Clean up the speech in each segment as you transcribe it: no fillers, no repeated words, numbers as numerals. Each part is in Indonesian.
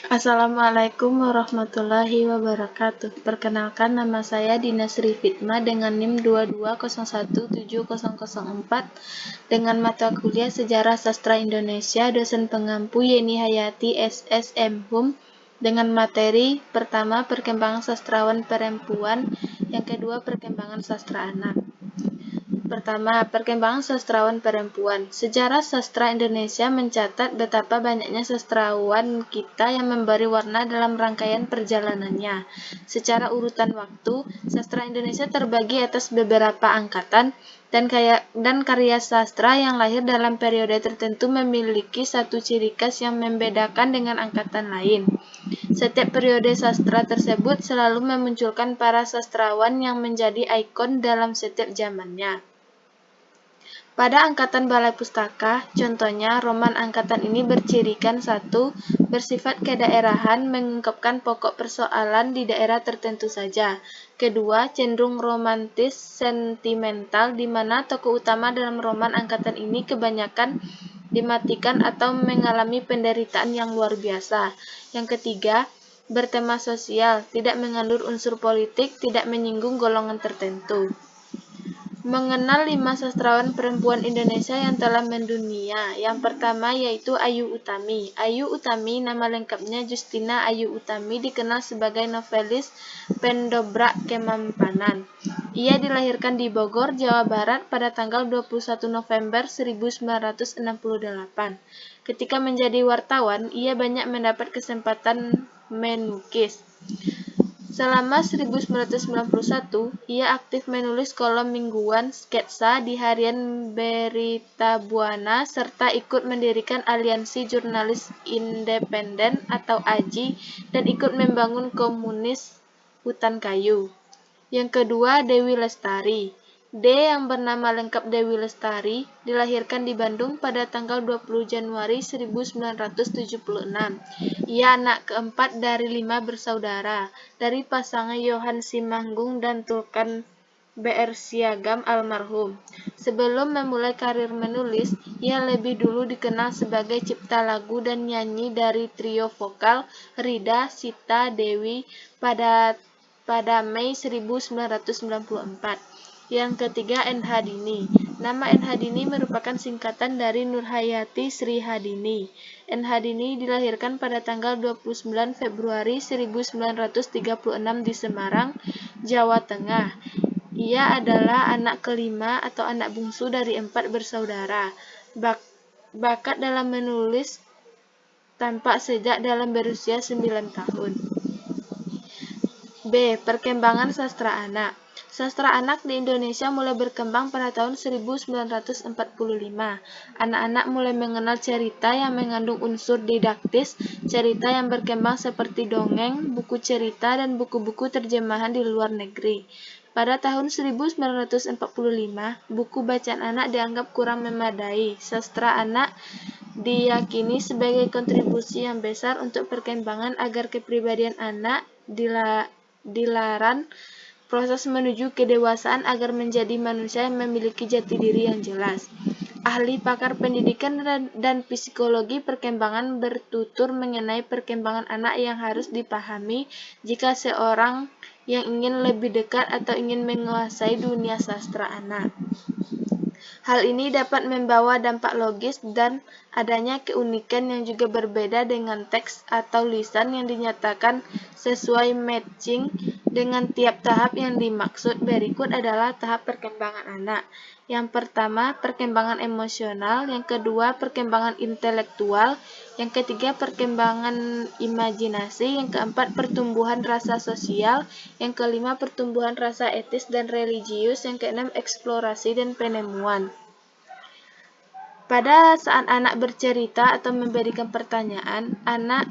Assalamualaikum warahmatullahi wabarakatuh. Perkenalkan, nama saya Dina Sri Fitma dengan NIM 22017004 dengan mata kuliah Sejarah Sastra Indonesia, dosen pengampu Yeni Hayati SSM Hum, dengan materi pertama perkembangan sastrawan perempuan, yang kedua perkembangan sastra anak. Pertama, perkembangan sastrawan perempuan. Sejarah sastra Indonesia mencatat betapa banyaknya sastrawan kita yang memberi warna dalam rangkaian perjalanannya. Secara urutan waktu, sastra Indonesia terbagi atas beberapa angkatan, dan karya sastra yang lahir dalam periode tertentu memiliki satu ciri khas yang membedakan dengan angkatan lain. Setiap periode sastra tersebut selalu memunculkan para sastrawan yang menjadi ikon dalam setiap zamannya. Pada angkatan Balai Pustaka, contohnya, roman angkatan ini bercirikan 1. Bersifat kedaerahan, mengungkapkan pokok persoalan di daerah tertentu saja. Kedua, cenderung romantis sentimental, di mana tokoh utama dalam roman angkatan ini kebanyakan dimatikan atau mengalami penderitaan yang luar biasa. Yang ketiga, bertema sosial, tidak mengandung unsur politik, tidak menyinggung golongan tertentu. Mengenal 5 sastrawan perempuan Indonesia yang telah mendunia. Yang pertama yaitu Ayu Utami. Ayu Utami, nama lengkapnya Justina Ayu Utami, dikenal sebagai novelis pendobrak kemampanan. Ia dilahirkan di Bogor, Jawa Barat pada tanggal 21 November 1968. Ketika menjadi wartawan, ia banyak mendapat kesempatan menukis. Selama 1991, ia aktif menulis kolom mingguan sketsa di harian Berita Buana serta ikut mendirikan Aliansi Jurnalis Independen atau AJI dan ikut membangun komunis Hutan Kayu. Yang kedua, Dewi Lestari. D yang bernama lengkap Dewi Lestari, dilahirkan di Bandung pada tanggal 20 Januari 1976. Ia anak keempat dari 5 bersaudara, dari pasangan Yohan Simanggung dan Tulkan BR Siagam almarhum. Sebelum memulai karir menulis, ia lebih dulu dikenal sebagai cipta lagu dan nyanyi dari trio vokal Rida, Sita, Dewi pada Mei 1994. Yang ketiga, NH Dini. Nama NH Dini merupakan singkatan dari Nurhayati Sri Hadini. NH Dini dilahirkan pada tanggal 29 Februari 1936 di Semarang, Jawa Tengah. Ia adalah anak kelima atau anak bungsu dari 4 bersaudara. Bakat dalam menulis tampak sejak dalam berusia 9 tahun. B. Perkembangan sastra anak. Sastra anak di Indonesia mulai berkembang pada tahun 1945. Anak-anak mulai mengenal cerita yang mengandung unsur didaktis, cerita yang berkembang seperti dongeng, buku cerita, dan buku-buku terjemahan di luar negeri. Pada tahun 1945, buku bacaan anak dianggap kurang memadai. Sastra anak diyakini sebagai kontribusi yang besar untuk perkembangan agar kepribadian anak dilaran proses menuju kedewasaan agar menjadi manusia yang memiliki jati diri yang jelas. Ahli pakar pendidikan dan psikologi perkembangan bertutur mengenai perkembangan anak yang harus dipahami jika seorang yang ingin lebih dekat atau ingin menguasai dunia sastra anak. Hal ini dapat membawa dampak logis dan adanya keunikan yang juga berbeda dengan teks atau lisan yang dinyatakan sesuai matching dengan tiap tahap yang dimaksud. Berikut adalah tahap perkembangan anak. Yang pertama, perkembangan emosional. Yang kedua, perkembangan intelektual. Yang ketiga, perkembangan imajinasi. Yang keempat, pertumbuhan rasa sosial. Yang kelima, pertumbuhan rasa etis dan religius. Yang keenam, eksplorasi dan penemuan. Pada saat anak bercerita atau memberikan pertanyaan, anak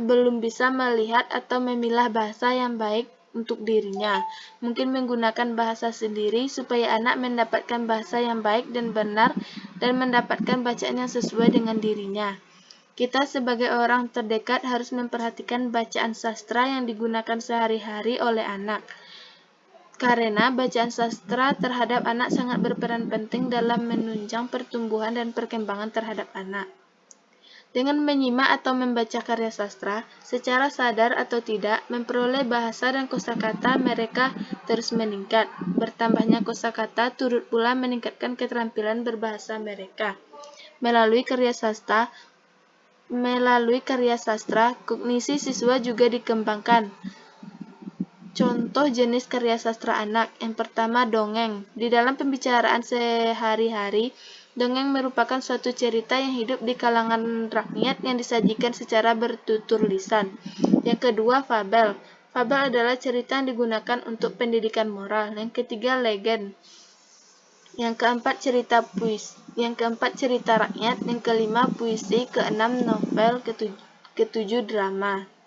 belum bisa melihat atau memilah bahasa yang baik untuk dirinya. Mungkin menggunakan bahasa sendiri supaya anak mendapatkan bahasa yang baik dan benar dan mendapatkan bacaan yang sesuai dengan dirinya. Kita sebagai orang terdekat harus memperhatikan bacaan sastra yang digunakan sehari-hari oleh anak. Karena bacaan sastra terhadap anak sangat berperan penting dalam menunjang pertumbuhan dan perkembangan terhadap anak. Dengan menyimak atau membaca karya sastra, secara sadar atau tidak, memperoleh bahasa dan kosakata mereka terus meningkat. Bertambahnya kosakata turut pula meningkatkan keterampilan berbahasa mereka. Melalui karya sastra, kognisi siswa juga dikembangkan. Contoh jenis karya sastra anak. Yang pertama, dongeng. Di dalam pembicaraan sehari-hari, dongeng merupakan suatu cerita yang hidup di kalangan rakyat yang disajikan secara bertutur lisan. Yang kedua, fabel. Fabel adalah cerita yang digunakan untuk pendidikan moral. Yang ketiga, legend. Yang keempat, cerita rakyat. Yang kelima, puisi. Keenam, novel. Ketujuh, drama.